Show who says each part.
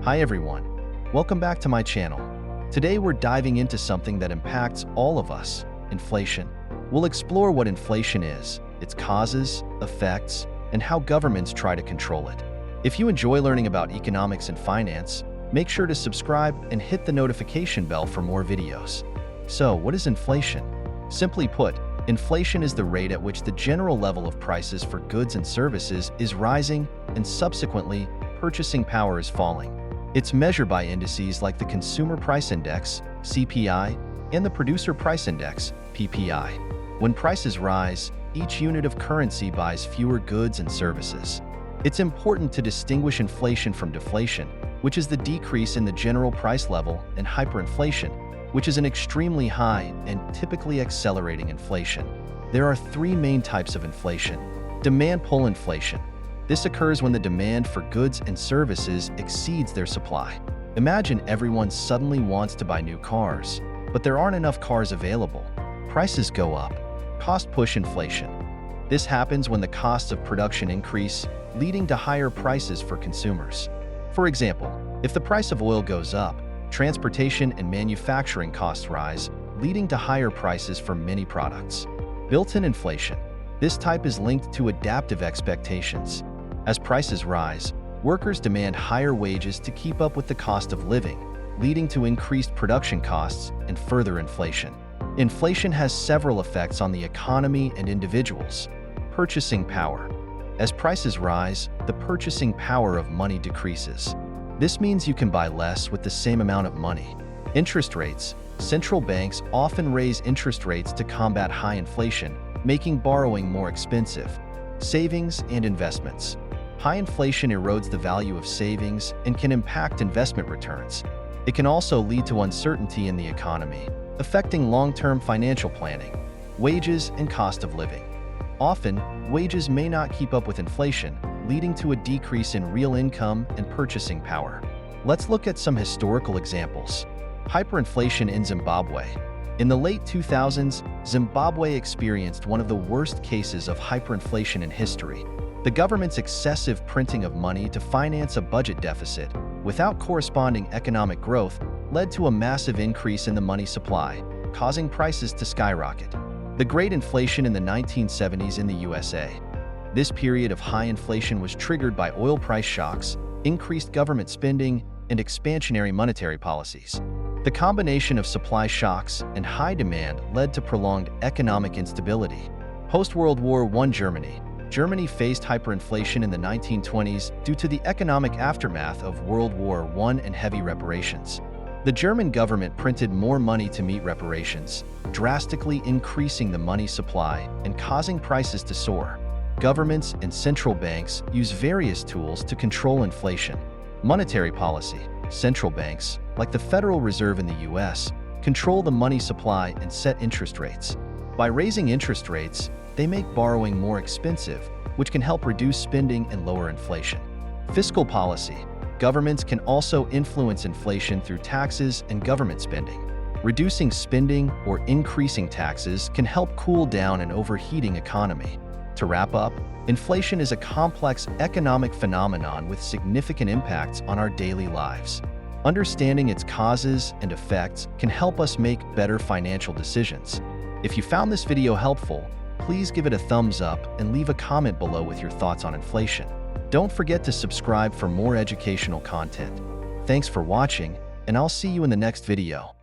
Speaker 1: Hi everyone, welcome back to my channel. Today we're diving into something that impacts all of us, inflation. We'll explore what inflation is, its causes, effects, and how governments try to control it. If you enjoy learning about economics and finance, make sure to subscribe and hit the notification bell for more videos. So, what is inflation? Simply put, inflation is the rate at which the general level of prices for goods and services is rising and subsequently purchasing power is falling. It's measured by indices like the Consumer Price Index, CPI, and the Producer Price Index, PPI. When prices rise, each unit of currency buys fewer goods and services. It's important to distinguish inflation from deflation, which is the decrease in the general price level, and hyperinflation, which is an extremely high and typically accelerating inflation. There are three main types of inflation. Demand pull inflation. This occurs when the demand for goods and services exceeds their supply. Imagine everyone suddenly wants to buy new cars, but there aren't enough cars available. Prices go up. Cost push inflation. This happens when the costs of production increase, leading to higher prices for consumers. For example, if the price of oil goes up, transportation and manufacturing costs rise, leading to higher prices for many products. Built-in inflation. This type is linked to adaptive expectations. As prices rise, workers demand higher wages to keep up with the cost of living, leading to increased production costs and further inflation. Inflation has several effects on the economy and individuals. Purchasing power. As prices rise, the purchasing power of money decreases. This means you can buy less with the same amount of money. Interest rates. Central banks often raise interest rates to combat high inflation, making borrowing more expensive. Savings and investments. High inflation erodes the value of savings and can impact investment returns. It can also lead to uncertainty in the economy, affecting long-term financial planning. Wages and cost of living. Often, wages may not keep up with inflation, leading to a decrease in real income and purchasing power. Let's look at some historical examples. Hyperinflation in Zimbabwe. In the late 2000s, Zimbabwe experienced one of the worst cases of hyperinflation in history. The government's excessive printing of money to finance a budget deficit, without corresponding economic growth, led to a massive increase in the money supply, causing prices to skyrocket. The Great Inflation in the 1970s in the USA. This period of high inflation was triggered by oil price shocks, increased government spending, and expansionary monetary policies. The combination of supply shocks and high demand led to prolonged economic instability. Post-World War I Germany faced hyperinflation in the 1920s due to the economic aftermath of World War I and heavy reparations. The German government printed more money to meet reparations, drastically increasing the money supply and causing prices to soar. Governments and central banks use various tools to control inflation. Monetary policy. Central banks, like the Federal Reserve in the US, control the money supply and set interest rates. By raising interest rates, they make borrowing more expensive, which can help reduce spending and lower inflation. Fiscal policy. Governments can also influence inflation through taxes and government spending. Reducing spending or increasing taxes can help cool down an overheating economy. To wrap up, inflation is a complex economic phenomenon with significant impacts on our daily lives. Understanding its causes and effects can help us make better financial decisions. If you found this video helpful, please give it a thumbs up and leave a comment below with your thoughts on inflation. Don't forget to subscribe for more educational content. Thanks for watching, and I'll see you in the next video.